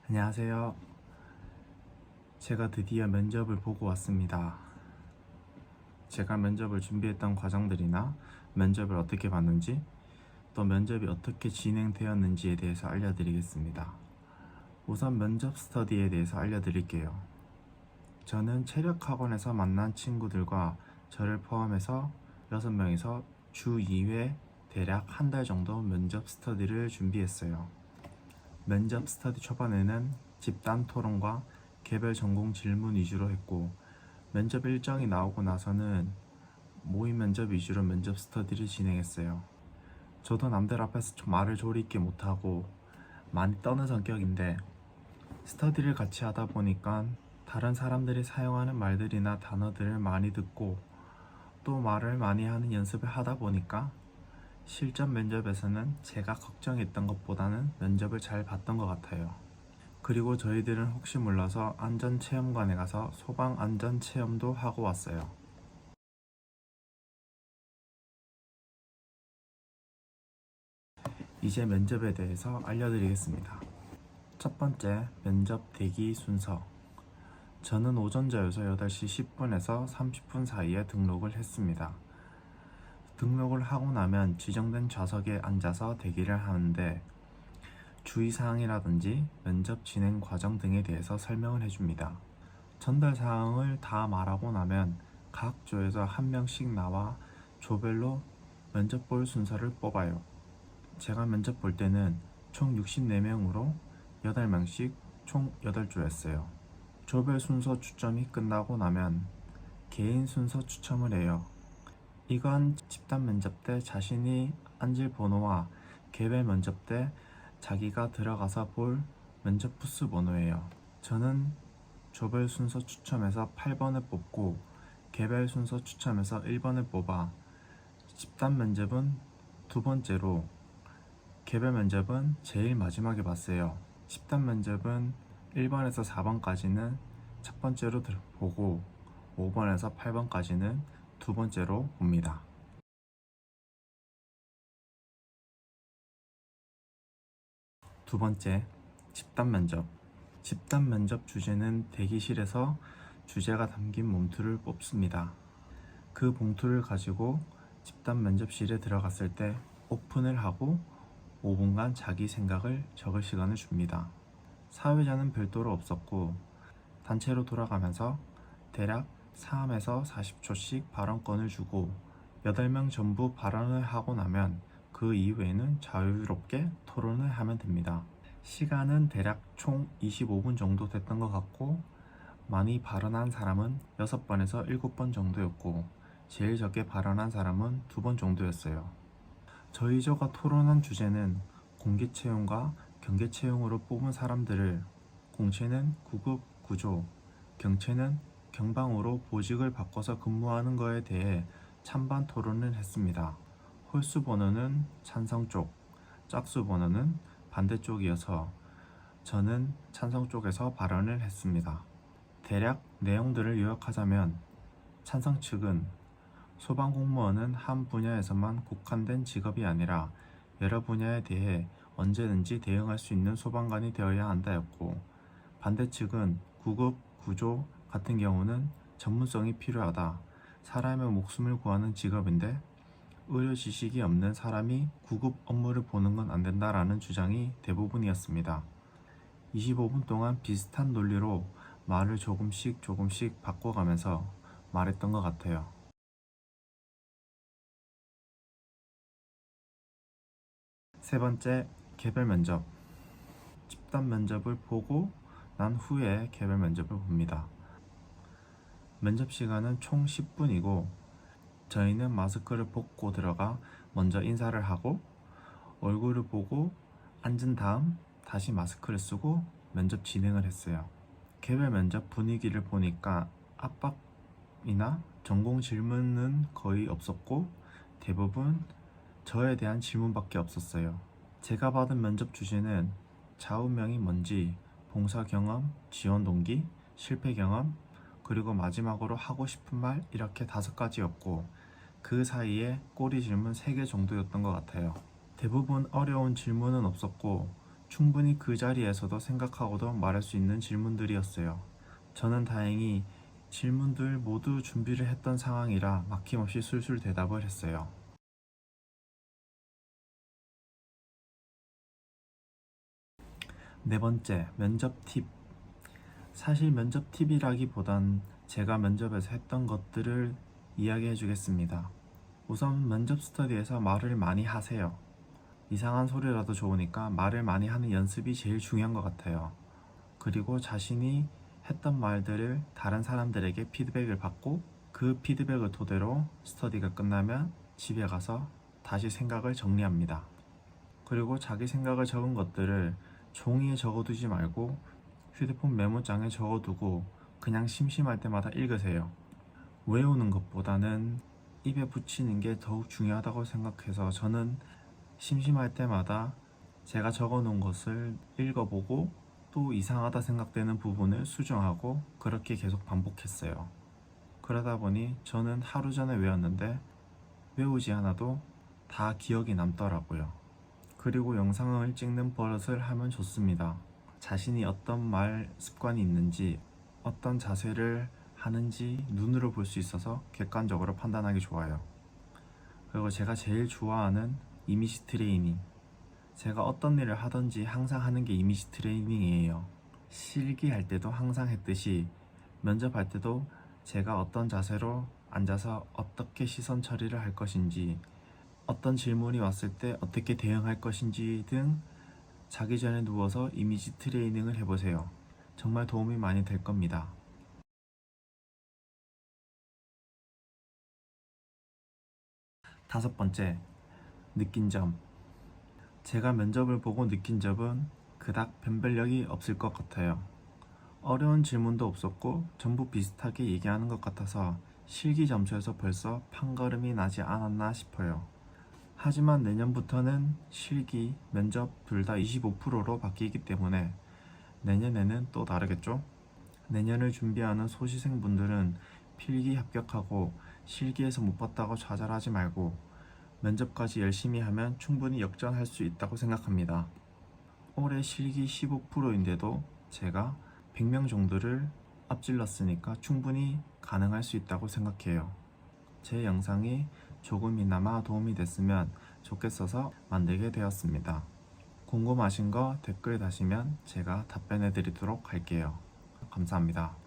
안녕하세요. 제가 드디어 면접을 보고 왔습니다. 제가 면접을 준비했던 과정들이나 면접을 어떻게 봤는지, 또 면접이 어떻게 진행되었는지에 대해서 알려드리겠습니다. 우선 면접 스터디에 대해서 알려드릴게요. 저는 체력학원에서 만난 친구들과 저를 포함해서 6명이서 주 2회 대략 한 달 정도 면접 스터디를 준비했어요. 면접 스터디 초반에는 집단 토론과 개별 전공 질문 위주로 했고, 면접 일정이 나오고 나서는 모의 면접 위주로 면접 스터디를 진행했어요. 저도 남들 앞에서 말을 조리 있게 못하고 많이 떠는 성격인데, 스터디를 같이 하다 보니까 다른 사람들이 사용하는 말들이나 단어들을 많이 듣고 또 말을 많이 하는 연습을 하다 보니까 실전 면접에서는 제가 걱정했던 것보다는 면접을 잘 봤던 것 같아요. 그리고 저희들은 혹시 몰라서 안전체험관에 가서 소방 안전체험도 하고 왔어요. 이제 면접에 대해서 알려드리겠습니다. 첫 번째, 면접 대기 순서. 저는 오전자여서 8시 10분에서 30분 사이에 등록을 했습니다. 등록을 하고 나면 지정된 좌석에 앉아서 대기를 하는데, 주의사항이라든지 면접 진행 과정 등에 대해서 설명을 해줍니다. 전달 사항을 다 말하고 나면 각 조에서 한 명씩 나와 조별로 면접 볼 순서를 뽑아요. 제가 면접 볼 때는 총 64명으로 8명씩 총 8조였어요. 조별 순서 추첨이 끝나고 나면 개인 순서 추첨을 해요. 이건 집단 면접 때 자신이 앉을 번호와 개별 면접 때 자기가 들어가서 볼 면접 부스 번호예요. 저는 조별 순서 추첨에서 8번을 뽑고 개별 순서 추첨에서 1번을 뽑아 집단 면접은 두 번째로, 개별 면접은 제일 마지막에 봤어요. 집단 면접은 1번에서 4번까지는 첫 번째로 보고 5번에서 8번까지는 두 번째로 봅니다. 두 번째, 집단 면접. 집단 면접 주제는 대기실에서 주제가 담긴 봉투를 뽑습니다. 그 봉투를 가지고 집단 면접실에 들어갔을 때 오픈을 하고 5분간 자기 생각을 적을 시간을 줍니다. 사회자는 별도로 없었고, 단체로 돌아가면서 대략 3에서 40초씩 발언권을 주고 8명 전부 발언을 하고 나면 그 이후에는 자유롭게 토론을 하면 됩니다. 시간은 대략 총 25분 정도 됐던 것 같고, 많이 발언한 사람은 6번에서 7번 정도였고, 제일 적게 발언한 사람은 2번 정도였어요. 저희 조가 토론한 주제는 공개 채용과 경계 채용으로 뽑은 사람들을 공채는 구급 구조, 경채는 경방으로 보직을 바꿔서 근무하는 것에 대해 찬반 토론을 했습니다. 홀수 번호는 찬성 쪽, 짝수 번호는 반대 쪽이어서 저는 찬성 쪽에서 발언을 했습니다. 대략 내용들을 요약하자면, 찬성 측은 소방공무원은 한 분야에서만 국한된 직업이 아니라 여러 분야에 대해 언제든지 대응할 수 있는 소방관이 되어야 한다였고, 반대 측은 구급, 구조 같은 경우는 전문성이 필요하다. 사람의 목숨을 구하는 직업인데 의료 지식이 없는 사람이 구급 업무를 보는 건 안 된다라는 주장이 대부분이었습니다. 25분 동안 비슷한 논리로 말을 조금씩 바꿔가면서 말했던 것 같아요. 세 번째, 개별 면접. 집단 면접을 보고 난 후에 개별 면접을 봅니다. 면접 시간은 총 10분이고, 저희는 마스크를 벗고 들어가 먼저 인사를 하고 얼굴을 보고 앉은 다음 다시 마스크를 쓰고 면접 진행을 했어요. 개별 면접 분위기를 보니까 압박이나 전공 질문은 거의 없었고, 대부분 저에 대한 질문밖에 없었어요. 제가 받은 면접 주제는 좌우명이 뭔지, 봉사 경험, 지원 동기, 실패 경험, 그리고 마지막으로 하고 싶은 말, 이렇게 5가지였고, 그 사이에 꼬리 질문 3개 정도였던 것 같아요. 대부분 어려운 질문은 없었고, 충분히 그 자리에서도 생각하고도 말할 수 있는 질문들이었어요. 저는 다행히 질문들 모두 준비를 했던 상황이라 막힘없이 술술 대답을 했어요. 네 번째, 면접 팁. 사실 면접 팁이라기보단 제가 면접에서 했던 것들을 이야기해 주겠습니다. 우선 면접 스터디에서 말을 많이 하세요. 이상한 소리라도 좋으니까 말을 많이 하는 연습이 제일 중요한 것 같아요. 그리고 자신이 했던 말들을 다른 사람들에게 피드백을 받고 그 피드백을 토대로 스터디가 끝나면 집에 가서 다시 생각을 정리합니다. 그리고 자기 생각을 적은 것들을 종이에 적어두지 말고 휴대폰 메모장에 적어두고 그냥 심심할 때마다 읽으세요. 외우는 것보다는 입에 붙이는 게 더욱 중요하다고 생각해서 저는 심심할 때마다 제가 적어놓은 것을 읽어보고 또 이상하다 생각되는 부분을 수정하고 그렇게 계속 반복했어요. 그러다 보니 저는 하루 전에 외웠는데 외우지 않아도 다 기억이 남더라고요. 그리고 영상을 찍는 버릇을 하면 좋습니다. 자신이 어떤 말 습관이 있는지 어떤 자세를 하는지 눈으로 볼 수 있어서 객관적으로 판단하기 좋아요. 그리고 제가 제일 좋아하는 이미지 트레이닝. 제가 어떤 일을 하든지 항상 하는 게 이미지 트레이닝이에요. 실기할 때도 항상 했듯이 면접할 때도 제가 어떤 자세로 앉아서 어떻게 시선 처리를 할 것인지, 어떤 질문이 왔을 때 어떻게 대응할 것인지 등 자기 전에 누워서 이미지 트레이닝을 해보세요. 정말 도움이 많이 될 겁니다. 다섯 번째, 느낀 점. 제가 면접을 보고 느낀 점은 그닥 변별력이 없을 것 같아요. 어려운 질문도 없었고 전부 비슷하게 얘기하는 것 같아서 실기 점수에서 벌써 판가름이 나지 않았나 싶어요. 하지만 내년부터는 실기, 면접 둘 다 25%로 바뀌기 때문에 내년에는 또 다르겠죠? 내년을 준비하는 소시생분들은 필기 합격하고 실기에서 못 봤다고 좌절하지 말고 면접까지 열심히 하면 충분히 역전할 수 있다고 생각합니다. 올해 실기 15%인데도 제가 100명 정도를 앞질렀으니까 충분히 가능할 수 있다고 생각해요. 제 영상이 조금이나마 도움이 됐으면 좋겠어서 만들게 되었습니다. 궁금하신 거 댓글 다시면 제가 답변해 드리도록 할게요. 감사합니다.